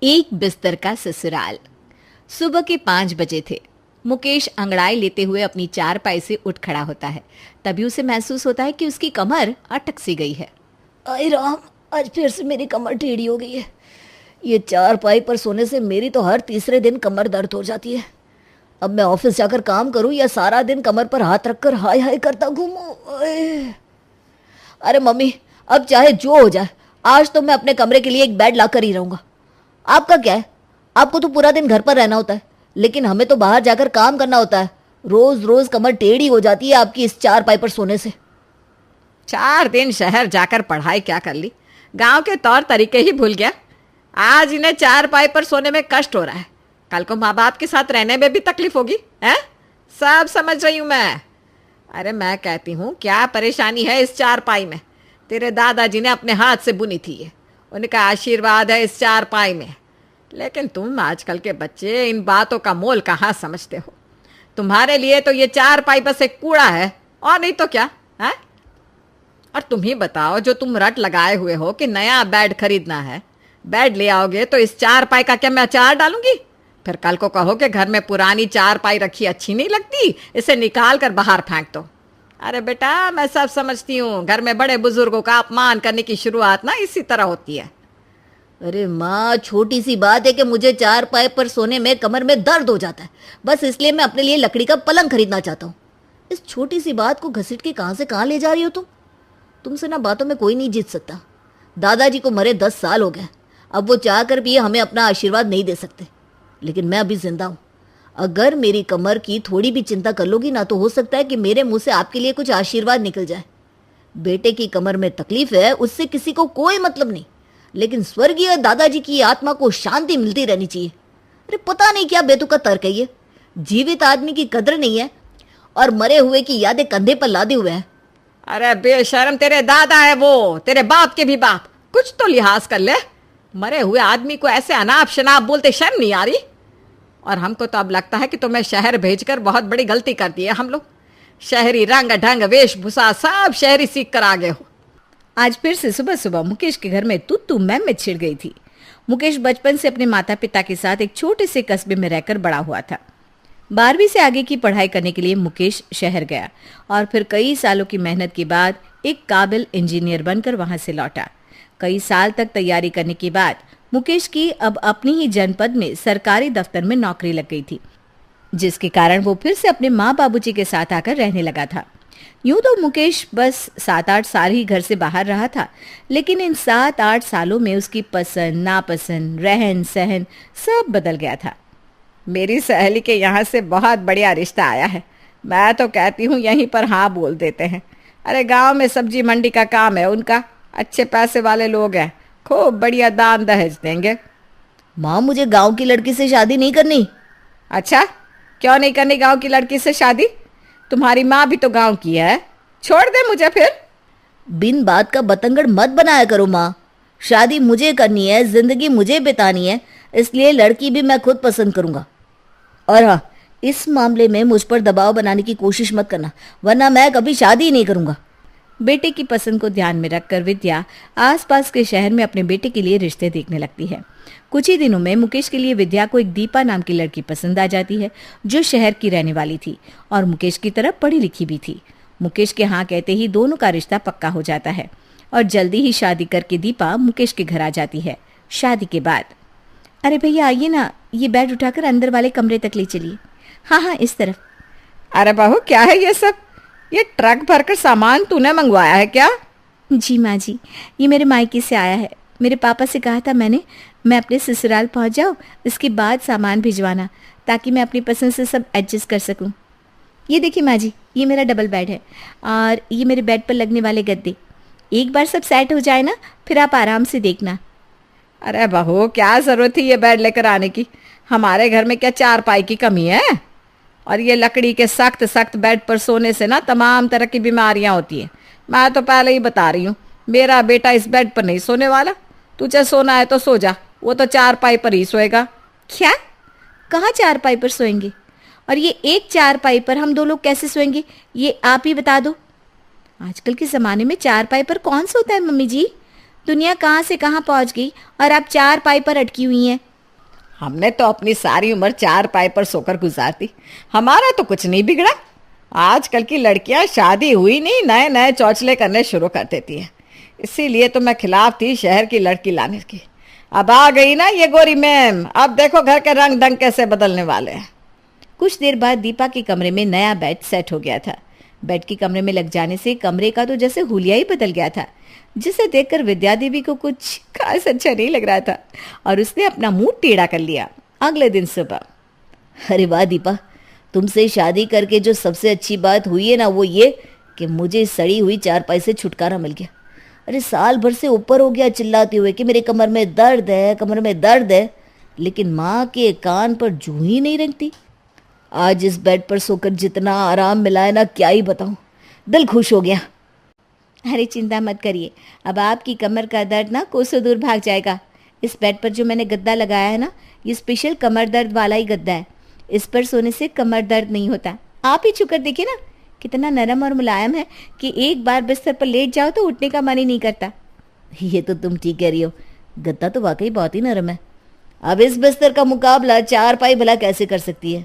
एक बिस्तर का ससुराल। सुबह के 5 बजे थे। मुकेश अंगड़ाई लेते हुए अपनी चारपाई से उठ खड़ा होता है। तभी उसे महसूस होता है कि उसकी कमर अटक सी गई है। आए राम, आज फिर से मेरी कमर टेढ़ी हो गई है। ये चारपाई पर सोने से मेरी तो हर तीसरे दिन कमर दर्द हो जाती है। अब मैं ऑफिस जाकर काम करूं या सारा दिन कमर पर हाथ रखकर हाय हाय करता घूमूं। अरे मम्मी, अब चाहे जो हो जाए, आज तो मैं अपने कमरे के लिए एक बेड लाकर ही रहूंगा। आपका क्या है? आपको तो पूरा दिन घर पर रहना होता है, लेकिन हमें तो बाहर जाकर काम करना होता है। रोज रोज कमर टेढ़ी हो जाती है आपकी इस चारपाई पर सोने से। 4 दिन शहर जाकर पढ़ाई क्या कर ली, गांव के तौर तरीके ही भूल गया। आज इन्हें चारपाई पर सोने में कष्ट हो रहा है, कल को माँ बाप के साथ रहने में भी तकलीफ होगी। हैं? सब समझ रही हूँ मैं। अरे मैं कहती हूँ, क्या परेशानी है इस चारपाई में? तेरे दादाजी ने अपने हाथ से बुनी थी ये, उनका आशीर्वाद है इस चारपाई में। लेकिन तुम आजकल के बच्चे इन बातों का मोल कहाँ समझते हो? तुम्हारे लिए तो ये चारपाई बस एक कूड़ा है, और नहीं तो क्या है। और तुम ही बताओ, जो तुम रट लगाए हुए हो कि नया बेड खरीदना है, बेड ले आओगे तो इस चारपाई का क्या मैं अचार डालूंगी? फिर कल को कहो कि घर में पुरानी चारपाई रखी अच्छी नहीं लगती, इसे निकाल कर बाहर फेंक दो। अरे बेटा, मैं सब समझती हूँ, घर में बड़े बुजुर्गों का अपमान करने की शुरुआत ना इसी तरह होती है। अरे माँ, छोटी सी बात है कि मुझे चारपाई पर सोने में कमर में दर्द हो जाता है, बस इसलिए मैं अपने लिए लकड़ी का पलंग खरीदना चाहता हूँ। इस छोटी सी बात को घसीट के कहाँ से कहाँ ले जा रही हो तुम? तुमसे ना बातों में कोई नहीं जीत सकता। दादाजी को मरे 10 साल हो गए, अब वो चाह कर भी हमें अपना आशीर्वाद नहीं दे सकते, लेकिन मैं अभी जिंदा हूँ। अगर मेरी कमर की थोड़ी भी चिंता कर लोगी ना, तो हो सकता है कि मेरे मुंह से आपके लिए कुछ आशीर्वाद निकल जाए। बेटे की कमर में तकलीफ है, उससे किसी को कोई मतलब नहीं, लेकिन स्वर्गीय दादाजी की आत्मा को शांति मिलती रहनी चाहिए। अरे पता नहीं क्या बेतुका तर्क है ये। जीवित आदमी की कदर नहीं है और मरे हुए की यादें कंधे पर लादे हुए हैं। अरे बेशर्म, तेरे दादा है वो, तेरे बाप के भी बाप, कुछ तो लिहाज कर ले। मरे हुए आदमी को ऐसे अनाप शनाप बोलते शर्म नहीं आ रही? और हमको तो अब लगता है कि तुम्हें शहर भेजकर बहुत बड़ी गलती कर दी है हम लोग। शहरी रंग ढंग वेशभूषा सब शहरी सीख कर आ गए हो। आज फिर से सुबह सुबह मुकेश के घर में तू मैं छिड़ गई थी। मुकेश बचपन से अपने माता पिता के साथ एक छोटे से कस्बे में रहकर बड़ा हुआ था। 12वीं से आगे की पढ़ाई करने के लिए मुकेश शहर गया और फिर कई सालों की मेहनत के बाद एक काबिल इंजीनियर बनकर वहां से लौटा। कई साल तक तैयारी करने के बाद मुकेश की अब अपनी ही जनपद में सरकारी दफ्तर में नौकरी लग गई थी, जिसके कारण वो फिर से अपने माँ बाबूजी के साथ आकर रहने लगा था। यूं तो मुकेश बस 7-8 साल ही घर से बाहर रहा था, लेकिन इन 7-8 सालों में उसकी पसंद नापसंद रहन सहन सब बदल गया था। मेरी सहेली के यहाँ से बहुत बढ़िया रिश्ता आया है, मैं तो कहती हूँ यहीं पर हाँ बोल देते हैं। अरे गांव में सब्जी मंडी का काम है उनका, अच्छे पैसे वाले लोग हैं, खूब बढ़िया दान दहेज देंगे। माँ, मुझे गांव की लड़की से शादी नहीं करनी। अच्छा, क्यों नहीं करनी गांव की लड़की से शादी? तुम्हारी माँ भी तो गांव की है, छोड़ दे मुझे फिर। बिन बात का बतंगड़ मत बनाया करो माँ। शादी मुझे करनी है, जिंदगी मुझे बितानी है, इसलिए लड़की भी मैं खुद पसंद करूंगा। और हाँ, इस मामले में मुझ पर दबाव बनाने की कोशिश मत करना, वरना मैं कभी शादी नहीं करूंगा। बेटे की पसंद को ध्यान में रखकर विद्या आसपास के शहर में अपने बेटे के लिए रिश्ते देखने लगती है। कुछ ही दिनों में मुकेश के लिए विद्या को एक दीपा नाम की लड़की पसंद आ जाती है, जो शहर की रहने वाली थी और मुकेश की तरह पढ़ी लिखी भी थी। मुकेश के हाँ कहते ही दोनों का रिश्ता पक्का हो जाता है और जल्दी ही शादी करके दीपा मुकेश के घर आ जाती है। शादी के बाद, अरे भैया आइए ना, ये बेड उठाकर अंदर वाले कमरे तक ले चलिए। हाँ, इस तरफ। अरे बहू, क्या है ये सब? ये ट्रक भरकर सामान तूने मंगवाया है क्या? जी माँ जी, ये मेरे मायके से आया है। मेरे पापा से कहा था मैंने, मैं अपने ससुराल पहुंच जाऊँ, इसके बाद सामान भिजवाना, ताकि मैं अपनी पसंद से सब एडजस्ट कर सकूं। ये देखिए माँ जी, ये मेरा डबल बेड है और ये मेरे बेड पर लगने वाले गद्दे। एक बार सब सेट हो जाए ना, फिर आप आराम से देखना। अरे बहू, क्या जरूरत थी ये बेड लेकर आने की? हमारे घर में क्या चारपाई की कमी है? और ये लकड़ी के सख्त सख्त बेड पर सोने से ना तमाम तरह की बीमारियां होती हैं। मैं तो पहले ही बता रही हूँ, मेरा बेटा इस बेड पर नहीं सोने वाला। तुझे सोना है तो सो जा, वो तो चारपाई पर ही सोएगा। क्या? कहाँ चारपाई पर सोएंगे? और ये एक चारपाई पर हम 2 लोग कैसे सोएंगे, ये आप ही बता दो। आजकल के ज़माने में चारपाई पर कौन सोता है मम्मी जी? दुनिया कहाँ से कहाँ पहुँच गई और आप चारपाई पर अटकी हुई हैं। हमने तो अपनी सारी उम्र चारपाई पर सोकर गुजार दी, हमारा तो कुछ नहीं बिगड़ा। आजकल की लड़कियां शादी हुई नहीं नए नए चौचले करने शुरू कर देती हैं। इसीलिए तो मैं खिलाफ थी शहर की लड़की लाने की। अब आ गई ना ये गोरी मैम, अब देखो घर के रंग ढंग कैसे बदलने वाले हैं। कुछ देर बाद दीपा के कमरे में नया बेड सेट हो गया था। बेड के कमरे में लग जाने से कमरे का तो जैसे हुलिया ही बदल गया था, जिसे देखकर विद्या देवी को कुछ खास अच्छा नहीं लग रहा था और उसने अपना मुंह टेढ़ा कर लिया। अगले दिन सुबह, अरे वाह दीपा, तुमसे शादी करके जो सबसे अच्छी बात हुई है ना, वो ये कि मुझे सड़ी हुई चारपाई से छुटकारा मिल गया। अरे साल भर से ऊपर हो गया चिल्लाते हुए कि मेरे कमर में दर्द है, कमर में दर्द है, लेकिन माँ के कान पर जूं ही नहीं रेंगती। आज इस बेड पर सोकर जितना आराम मिला है ना, क्या ही बताऊं, दिल खुश हो गया। अरे चिंता मत करिए, अब आपकी कमर का दर्द ना कोसों दूर भाग जाएगा। इस बेड पर जो मैंने गद्दा लगाया है ना, ये स्पेशल कमर दर्द वाला ही गद्दा है। इस पर सोने से कमर दर्द नहीं होता। आप ही छूकर देखिए ना, कितना नरम और मुलायम है कि एक बार बिस्तर पर लेट जाओ तो उठने का मन ही नहीं करता। ये तो तुम ठीक कह रही हो, गद्दा तो वाकई बहुत ही नरम है। अब इस बिस्तर का मुकाबला चारपाई भला कैसे कर सकती है।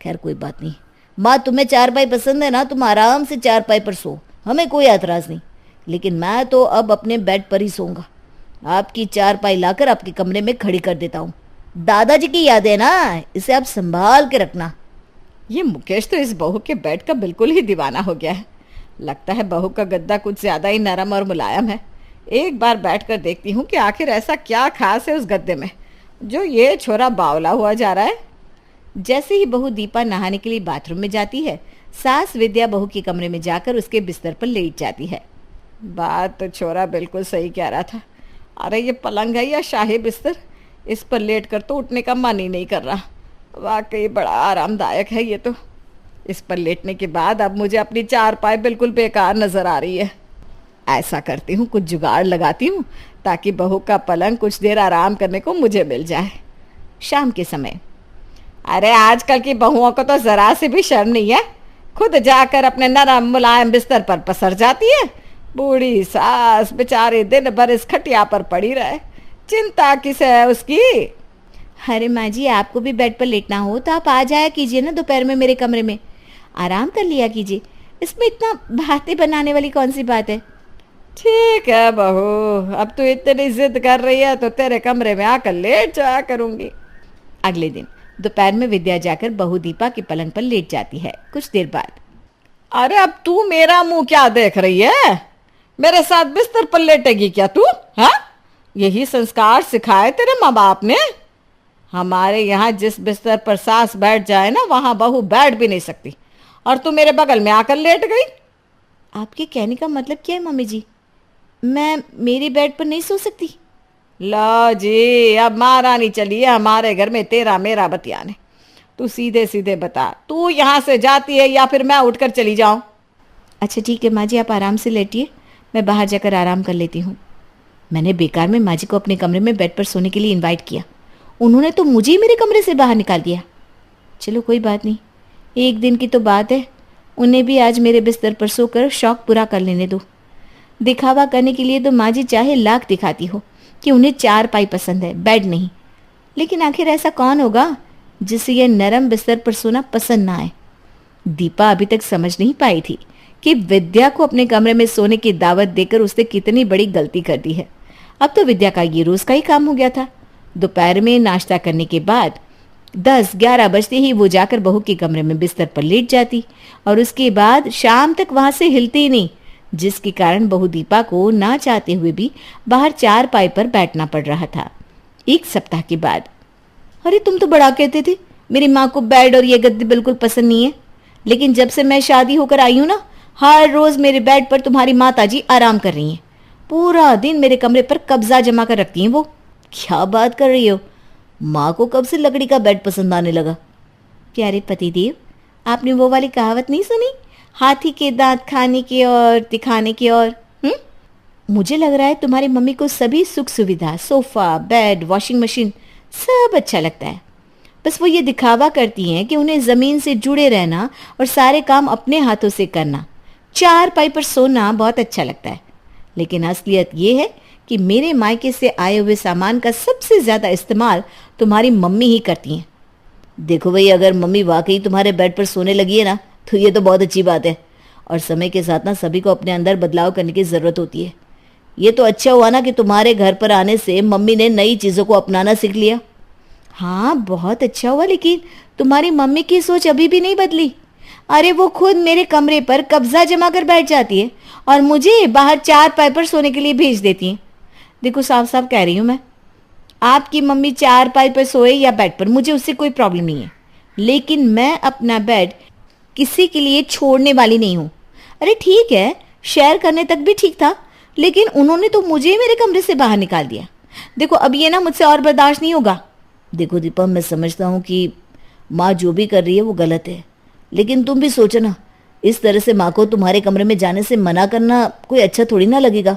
खैर कोई बात नहीं, माँ तुम्हें चारपाई पसंद है ना, तुम आराम से चारपाई पर सो, हमें कोई एतराज़ नहीं। लेकिन मैं तो अब अपने बेड पर ही सोऊंगा। आपकी चारपाई लाकर आपके कमरे में खड़ी कर देता हूँ। दादाजी की याद है ना, इसे आप संभाल के रखना। ये मुकेश तो इस बहू के बेड का बिल्कुल ही दीवाना हो गया है। लगता है बहू का गद्दा कुछ ज्यादा ही नरम और मुलायम है। एक बार बैठकर देखती हूँ कि आखिर ऐसा क्या खास है उस गद्दे में जो ये छोरा बावला हुआ जा रहा है। जैसे ही बहू दीपा नहाने के लिए बाथरूम में जाती है, सास विद्या बहू के कमरे में जाकर उसके बिस्तर पर लेट जाती है। बात तो छोरा बिल्कुल सही कह रहा था। अरे ये पलंग है या शाही बिस्तर, इस पर लेट कर तो उठने का मन ही नहीं कर रहा। वाकई बड़ा आरामदायक है ये तो। इस पर लेटने के बाद अब मुझे अपनी चारपाई बिल्कुल बेकार नजर आ रही है। ऐसा करती हूँ, कुछ जुगाड़ लगाती हूँ ताकि बहू का पलंग कुछ देर आराम करने को मुझे मिल जाए। शाम के समय, अरे आजकल की बहुओं को तो जरा से भी शर्म नहीं है, खुद जाकर अपने नरम मुलायम बिस्तर पर पसर जाती है। बूढ़ी सास बेचारी दिन भर इस खटिया पर पड़ी रहे, चिंता किसे है उसकी। अरे माँ जी, आपको भी बेड पर लेटना हो तो आप आ जाया कीजिए ना दोपहर में मेरे कमरे में, आराम कर लिया कीजिए। इसमें इतना बातें बनाने वाली कौन सी बात है। ठीक है बहू, अब तू इतनी जिद कर रही है तो तेरे कमरे में आकर लेट जाया करूंगी। अगले दिन दोपहर में विद्या जाकर बहू दीपा के पलंग पर लेट जाती है। कुछ देर बाद, अरे अब तू मेरा मुंह क्या देख रही है, मेरे साथ बिस्तर पर लेटेगी क्या तू? हाँ, यही संस्कार सिखाए तेरे माँ बाप ने। हमारे यहाँ जिस बिस्तर पर सास बैठ जाए ना, वहां बहू बैठ भी नहीं सकती, और तू मेरे बगल में आकर लेट गई। आपके कहने का मतलब क्या है मम्मी जी? मैं मेरी बेड पर नहीं सो सकती? लो जी, अब महारानी चली है हमारे घर में तेरा मेरा बतियाने। तू सीधे सीधे बता, तू यहाँ से जाती है या फिर मैं उठकर चली जाऊं? अच्छा ठीक है माँ जी, आप आराम से लेटिए, मैं बाहर जाकर आराम कर लेती हूँ। मैंने बेकार में माँ जी को अपने कमरे में बेड पर सोने के लिए इनवाइट किया, उन्होंने तो मुझे ही मेरे कमरे से बाहर निकाल दिया। चलो कोई बात नहीं, एक दिन की तो बात है, उन्हें भी आज मेरे बिस्तर पर सोकर शौक पूरा कर लेने दो। दिखावा करने के लिए तो माँ जी चाहे लाख दिखाती हो कि उन्हें चारपाई पसंद है, बेड नहीं। लेकिन आखिर ऐसा कौन होगा जिसे यह नरम बिस्तर पर सोना पसंद ना आए। दीपा अभी तक समझ नहीं पाई थी कि विद्या को अपने कमरे में सोने की दावत देकर उसने कितनी बड़ी गलती कर दी है। अब तो विद्या का ये रोज का ही काम हो गया था। दोपहर में नाश्ता करने के बाद 10-11 बजते ही वो जाकर बहू के कमरे में बिस्तर पर लेट जाती और उसके बाद शाम तक वहां से हिलती ही नहीं, जिसके कारण बहू दीपा को ना चाहते हुए भी बाहर चारपाई पर बैठना पड़ रहा था। एक सप्ताह के बाद, अरे तुम तो बड़ा कहते थे मेरी माँ को बेड और ये गद्दे बिल्कुल पसंद नहीं है, लेकिन जब से मैं शादी होकर आई हूँ ना, हर रोज मेरे बेड पर तुम्हारी माताजी आराम कर रही हैं। पूरा दिन मेरे कमरे पर कब्जा जमा कर रखती हैं वो। क्या बात कर रही हो, माँ को कब से लकड़ी का बेड पसंद आने लगा? प्यारे पतिदेव, आपने वो वाली कहावत नहीं सुनी, हाथी के दांत खाने की और दिखाने की और? मुझे लग रहा है तुम्हारी मम्मी को सभी सुख सुविधा, सोफा, बेड, वॉशिंग मशीन सब अच्छा लगता है। बस वो ये दिखावा करती हैं कि उन्हें जमीन से जुड़े रहना और सारे काम अपने हाथों से करना, चारपाई पर सोना बहुत अच्छा लगता है। लेकिन असलियत ये है कि मेरे मायके से आए हुए सामान का सबसे ज्यादा इस्तेमाल तुम्हारी मम्मी ही करती हैं। देखो भाई, अगर मम्मी वाकई तुम्हारे बेड पर सोने लगी है ना, तो ये तो बहुत अच्छी बात है। और समय के साथ ना सभी को अपने अंदर बदलाव करने की ज़रूरत होती है। ये तो अच्छा हुआ ना कि तुम्हारे घर पर आने से मम्मी ने नई चीज़ों को अपनाना सीख लिया। हाँ, बहुत अच्छा हुआ, लेकिन तुम्हारी मम्मी की सोच अभी भी नहीं बदली। अरे वो खुद मेरे कमरे पर कब्जा जमा कर बैठ जाती है और मुझे बाहर चारपाई पर सोने के लिए भेज देती है। देखो, साफ साफ कह रही हूँ मैं, आपकी मम्मी चारपाई पर सोए या बेड पर, मुझे उससे कोई प्रॉब्लम नहीं है, लेकिन मैं अपना बेड किसी के लिए छोड़ने वाली नहीं हूँ। अरे ठीक है, शेयर करने तक भी ठीक था, लेकिन उन्होंने तो मुझे मेरे कमरे से बाहर निकाल दिया। देखो, अब ये ना मुझसे और बर्दाश्त नहीं होगा। देखो दीपा, मैं समझता हूँ कि माँ जो भी कर रही है वो गलत है, लेकिन तुम भी सोचो ना, इस तरह से माँ को तुम्हारे कमरे में जाने से मना करना कोई अच्छा थोड़ी ना लगेगा।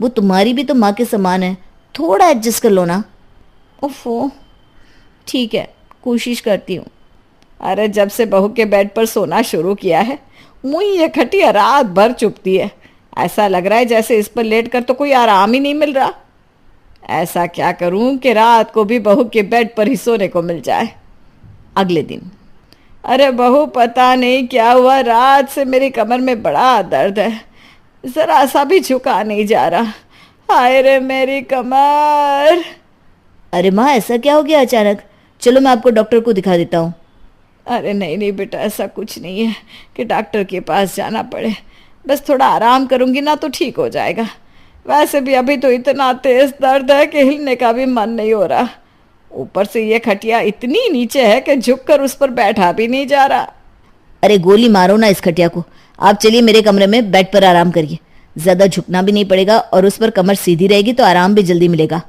वो तुम्हारी भी तो माँ के समान है, थोड़ा एडजस्ट कर लो ना। ओफो, ठीक है, कोशिश करती हूँ। अरे जब से बहू के बेड पर सोना शुरू किया है, मुझे ये खटिया रात भर चुभती है। ऐसा लग रहा है जैसे इस पर लेट कर तो कोई आराम ही नहीं मिल रहा। ऐसा क्या करूं कि रात को भी बहू के बेड पर ही सोने को मिल जाए। अगले दिन, अरे बहू, पता नहीं क्या हुआ, रात से मेरी कमर में बड़ा दर्द है, जरा सा भी झुका नहीं जा रहा। हाय रे मेरी कमर। अरे माँ, ऐसा क्या हो गया अचानक? चलो मैं आपको डॉक्टर को दिखा देता हूँ। अरे नहीं नहीं बेटा, ऐसा कुछ नहीं है कि डॉक्टर के पास जाना पड़े। बस थोड़ा आराम करूंगी ना तो ठीक हो जाएगा। वैसे भी अभी तो इतना तेज दर्द है कि हिलने का भी मन नहीं हो रहा। ऊपर से ये खटिया इतनी नीचे है कि झुककर उस पर बैठा भी नहीं जा रहा। अरे गोली मारो ना इस खटिया को। आप चलिए मेरे कमरे में बेड पर आराम करिए। ज़्यादा झुकना भी नहीं पड़ेगा और उस पर कमर सीधी रहेगी तो आराम भी जल्दी मिलेगा।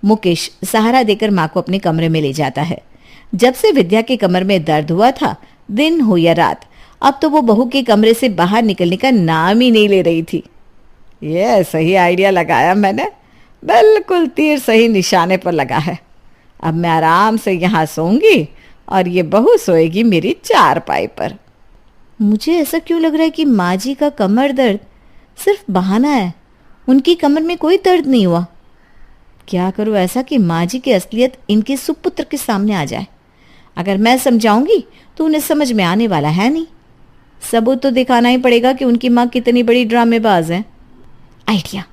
मुकेश सहारा देकर माँ को अपने कमरे में ले जाता है। जब से विद्या के कमर में दर्द हुआ था, दिन हो या रात, अब तो वो बहू के कमरे से बाहर निकलने का नाम ही नहीं ले रही थी। ये सही आइडिया लगाया मैंने, बिल्कुल तीर सही निशाने पर लगा है। अब मैं आराम से यहाँ सोऊंगी और ये बहू सोएगी मेरी चारपाई पर। मुझे ऐसा क्यों लग रहा है कि माँ जी का कमर दर्द सिर्फ बहाना है, उनकी कमर में कोई दर्द नहीं हुआ। क्या करूँ ऐसा कि माँ जी की असलियत इनके सुपुत्र के सामने आ जाए। अगर मैं समझाऊंगी तो उन्हें समझ में आने वाला है नहीं। सबूत तो दिखाना ही पड़ेगा कि उनकी माँ कितनी बड़ी ड्रामेबाज है। आइडिया,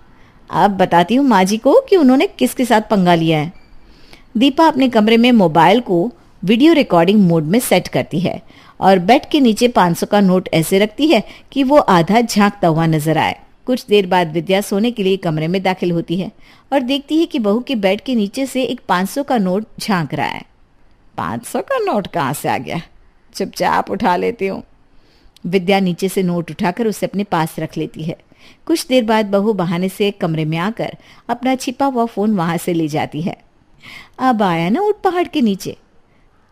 अब बताती हूँ माँ जी को कि उन्होंने किसके साथ पंगा लिया है। दीपा अपने कमरे में मोबाइल को वीडियो रिकॉर्डिंग मोड में सेट करती है और बेड के नीचे 500 का नोट ऐसे रखती है कि वो आधा झांकता हुआ नजर आए। कुछ देर बाद विद्या सोने के लिए कमरे में दाखिल होती है और देखती है कि बहू के बेड के नीचे से एक 500 का नोट झांक रहा है। 500 का नोट कहाँ से आ गया? चुपचाप उठा लेती हूँ। विद्या नीचे से नोट उठाकर उसे अपने पास रख लेती है। कुछ देर बाद बहू बहाने से कमरे में आकर अपना छिपा हुआ फोन वहां से ले जाती है। अब आया ना ऊंट पहाड़ के नीचे।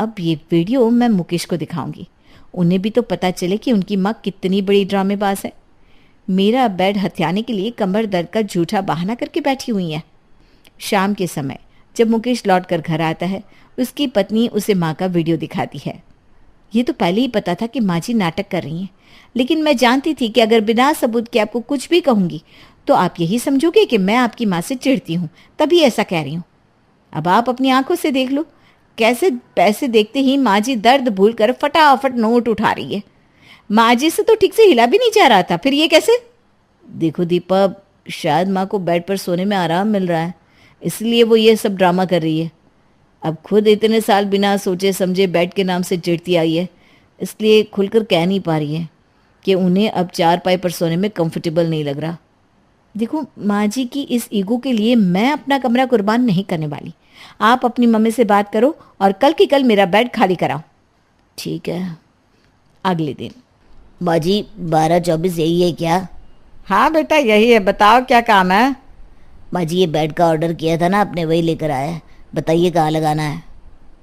अब ये वीडियो मैं मुकेश को दिखाऊंगी, उन्हें भी तो पता चले कि उनकी माँ कितनी बड़ी ड्रामेबाज है। मेरा बेड हथियाने के लिए कमर दर्द का झूठा बहाना करके बैठी हुई है। शाम के समय जब मुकेश लौटकर घर आता है, उसकी पत्नी उसे माँ का वीडियो दिखाती है। ये तो पहले ही पता था कि माँ जी नाटक कर रही हैं, लेकिन मैं जानती थी कि अगर बिना सबूत के आपको कुछ भी कहूंगी तो आप यही समझोगे कि मैं आपकी माँ से चिढ़ती हूँ, तभी ऐसा कह रही हूँ। अब आप अपनी आंखों से देख लो कैसे पैसे देखते ही माँ जी दर्द भूलकर फटाफट नोट उठा रही है। माँ जी से तो ठीक से हिला भी नहीं जा रहा था, फिर ये कैसे? देखो दीपा, शायद माँ को बेड पर सोने में आराम मिल रहा है, इसलिए वो ये सब ड्रामा कर रही है। अब खुद इतने साल बिना सोचे समझे बेड के नाम से चिढ़ती आई है, इसलिए खुलकर कह नहीं पा रही है कि उन्हें अब चारपाई पर सोने में कंफर्टेबल नहीं लग रहा। देखो, माँ जी की इस ईगो के लिए मैं अपना कमरा कुर्बान नहीं करने वाली। आप अपनी मम्मी से बात करो और कल की कल मेरा बेड खाली कराओ। ठीक है। अगले दिन, माँ जी 12-24 यही है क्या? हाँ बेटा, यही है। बताओ क्या काम है? माँ जी, ये बेड का ऑर्डर किया था ना आपने, वही लेकर आया है। बताइए कहाँ लगाना है?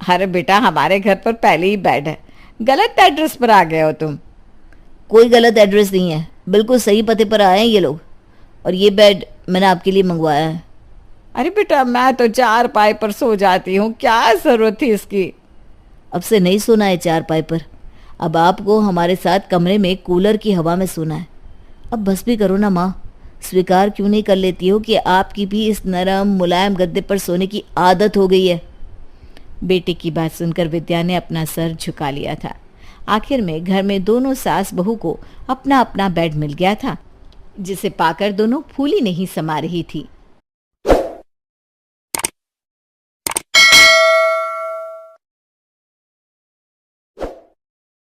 अरे बेटा, हमारे घर पर पहले ही बेड है, गलत एड्रेस पर आ गए हो तुम। कोई गलत एड्रेस नहीं है, बिल्कुल सही पते पर आए हैं ये लोग, और ये बेड मैंने आपके लिए मंगवाया है। अरे बेटा, मैं तो चारपाई पर सो जाती हूँ, क्या जरूरत थी इसकी? अब से नहीं सोना है चारपाई पर, अब आपको हमारे साथ कमरे में कूलर की हवा में सोना है। अब बस भी करो ना माँ, स्वीकार क्यों नहीं कर लेती हो कि आपकी भी इस नरम मुलायम गद्दे पर सोने की आदत हो गई है? बेटे की बात सुनकर विद्या ने अपना सर झुका लिया था। आखिर में घर में दोनों सास बहू को अपना अपना बेड मिल गया था, जिसे पाकर दोनों फूली नहीं समा रही थी।